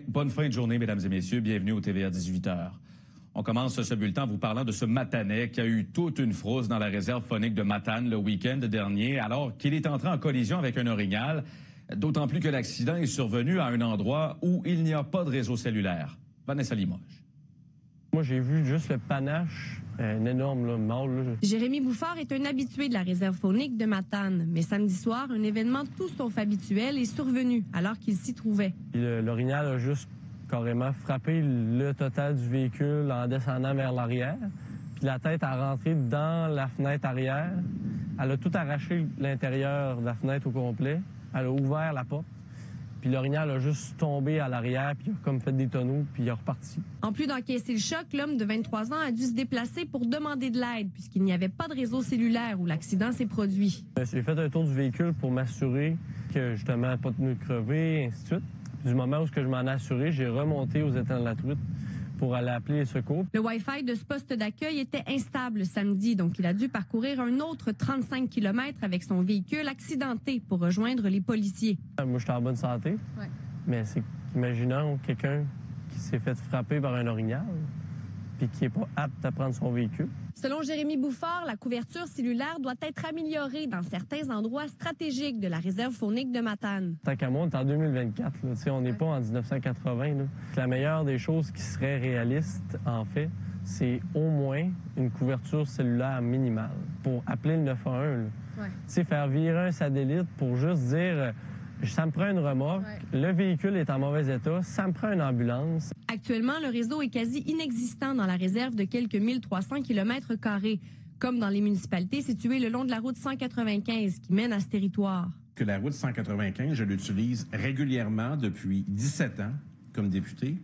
Bonne fin de journée, mesdames et messieurs. Bienvenue au TVA 18h. On commence ce bulletin en vous parlant de ce Matanais qui a eu toute une frousse dans la réserve phonique de Matane le week-end dernier, alors qu'il est entré en collision avec un orignal, d'autant plus que l'accident est survenu à un endroit où il n'y a pas de réseau cellulaire. Vanessa Limoges. Moi, j'ai vu juste le panache, un énorme mâle. Jérémy Bouffard est un habitué de la réserve faunique de Matane. Mais samedi soir, un événement tout sauf habituel est survenu alors qu'il s'y trouvait. L'orignal a juste carrément frappé le total du véhicule en descendant vers l'arrière. Puis la tête a rentré dans la fenêtre arrière. Elle a tout arraché l'intérieur de la fenêtre au complet. Elle a ouvert la porte. Puis l'orignal a juste tombé à l'arrière, puis il a comme fait des tonneaux, puis il est reparti. En plus d'encaisser le choc, l'homme de 23 ans a dû se déplacer pour demander de l'aide, puisqu'il n'y avait pas de réseau cellulaire où l'accident s'est produit. J'ai fait un tour du véhicule pour m'assurer que, justement, pas de pneus crevés, et ainsi de suite. Du moment où je m'en ai assuré, j'ai remonté aux étangs de la truite pour aller appeler les secours. Le Wi-Fi de ce poste d'accueil était instable samedi, donc il a dû parcourir un autre 35 km avec son véhicule accidenté pour rejoindre les policiers. Moi, j'étais en bonne santé, mais c'est imaginons quelqu'un qui s'est fait frapper par un orignal puis qui n'est pas apte à prendre son véhicule. Selon Jérémy Bouffard, la couverture cellulaire doit être améliorée dans certains endroits stratégiques de la réserve faunique de Matane. Tant qu'à moi, on est en 2024. Là. On n'est pas en 1980. Là. La meilleure des choses qui serait réaliste, en fait, c'est au moins une couverture cellulaire minimale pour appeler le 911. Faire virer un satellite pour juste dire ça me prend une remorque, le véhicule est en mauvais état, ça me prend une ambulance. Actuellement, le réseau est quasi inexistant dans la réserve de quelques 1300 km², comme dans les municipalités situées le long de la route 195 qui mène à ce territoire. Que la route 195, je l'utilise régulièrement depuis 17 ans comme député.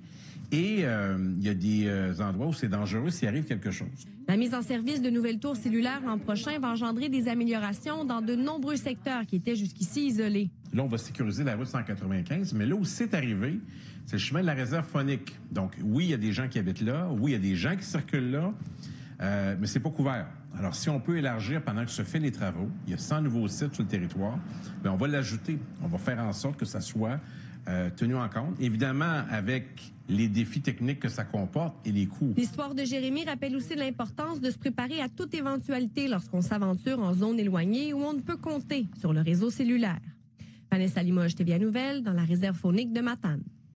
Et il y a des endroits où c'est dangereux s'il arrive quelque chose. La mise en service de nouvelles tours cellulaires l'an prochain va engendrer des améliorations dans de nombreux secteurs qui étaient jusqu'ici isolés. Là, on va sécuriser la route 195, mais là où c'est arrivé, c'est le chemin de la réserve phonique. Donc, oui, il y a des gens qui habitent là, oui, il y a des gens qui circulent là, mais c'est pas couvert. Alors, si on peut élargir pendant que se fait les travaux, il y a 100 nouveaux sites sur le territoire, bien, on va l'ajouter. On va faire en sorte que ça soit tenu en compte, évidemment avec les défis techniques que ça comporte et les coûts. L'histoire de Jérémy rappelle aussi l'importance de se préparer à toute éventualité lorsqu'on s'aventure en zone éloignée où on ne peut compter sur le réseau cellulaire. Vanessa Limoges, TVA Nouvelles, dans la réserve faunique de Matane.